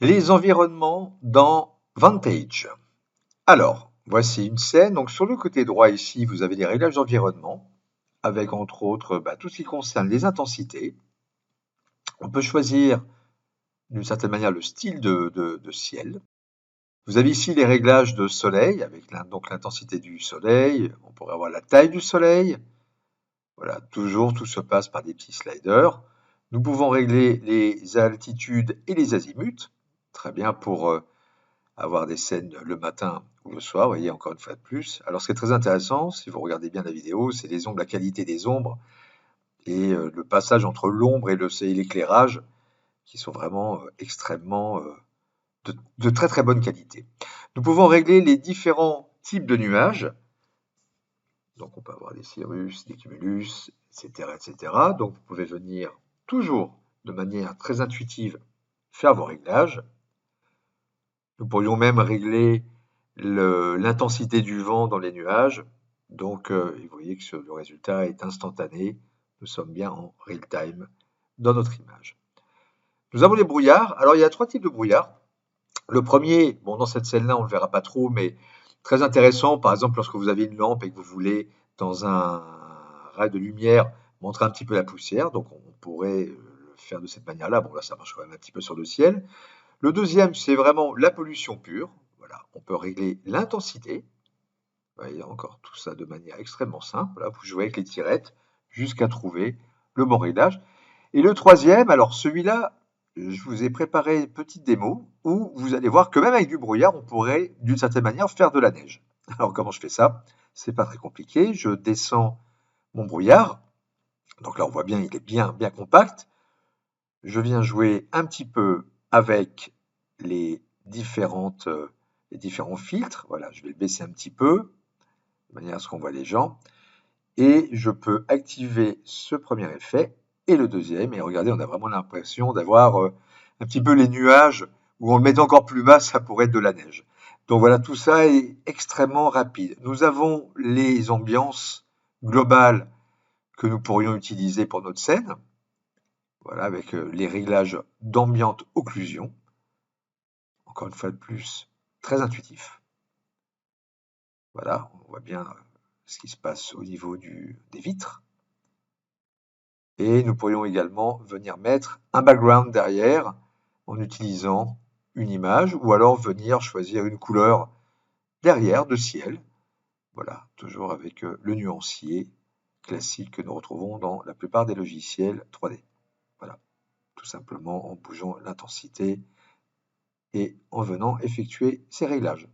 Les environnements dans Vantage. Alors, voici une scène. Donc, sur le côté droit ici, vous avez des réglages d'environnement avec entre autres tout ce qui concerne les intensités. On peut choisir d'une certaine manière le style de ciel. Vous avez ici les réglages de soleil avec donc l'intensité du soleil. On pourrait avoir la taille du soleil. Voilà, toujours tout se passe par des petits sliders. Nous pouvons régler les altitudes et les azimuts. Très bien pour avoir des scènes le matin ou le soir, vous voyez, encore une fois de plus. Alors, ce qui est très intéressant, si vous regardez bien la vidéo, c'est les ombres, la qualité des ombres et le passage entre l'ombre et l'éclairage qui sont vraiment extrêmement de très très bonne qualité. Nous pouvons régler les différents types de nuages. Donc, on peut avoir des cirrus, des cumulus, etc., etc. Donc, vous pouvez venir toujours de manière très intuitive faire vos réglages. Nous pourrions même régler l'intensité du vent dans les nuages. Donc, vous voyez que le résultat est instantané. Nous sommes bien en real time dans notre image. Nous avons les brouillards. Alors, il y a trois types de brouillards. Le premier, bon, dans cette scène-là, on ne le verra pas trop, mais très intéressant. Par exemple, lorsque vous avez une lampe et que vous voulez, dans un rail de lumière, montrer un petit peu la poussière. Donc, on pourrait le faire de cette manière-là. Bon, là, ça marche quand même un petit peu sur le ciel. Le deuxième, c'est vraiment la pollution pure. Voilà, on peut régler l'intensité. Vous voyez encore tout ça de manière extrêmement simple. Là, vous jouez avec les tirettes jusqu'à trouver le bon réglage. Et le troisième, alors celui-là, je vous ai préparé une petite démo où vous allez voir que même avec du brouillard, on pourrait d'une certaine manière faire de la neige. Alors comment je fais ça? C'est pas très compliqué. Je descends mon brouillard. Donc là, on voit bien, il est bien compact. Je viens jouer un petit peu avec les différents filtres. Voilà, je vais le baisser un petit peu, de manière à ce qu'on voit les gens. Et je peux activer ce premier effet et le deuxième. Et regardez, on a vraiment l'impression d'avoir un petit peu les nuages, où on le met encore plus bas, ça pourrait être de la neige. Donc voilà, tout ça est extrêmement rapide. Nous avons les ambiances globales que nous pourrions utiliser pour notre scène. Voilà, avec les réglages d'ambiante occlusion. Encore une fois de plus, très intuitif. Voilà, on voit bien ce qui se passe au niveau des vitres. Et nous pourrions également venir mettre un background derrière en utilisant une image ou alors venir choisir une couleur derrière de ciel. Voilà, toujours avec le nuancier classique que nous retrouvons dans la plupart des logiciels 3D. Voilà, tout simplement en bougeant l'intensité et en venant effectuer ces réglages.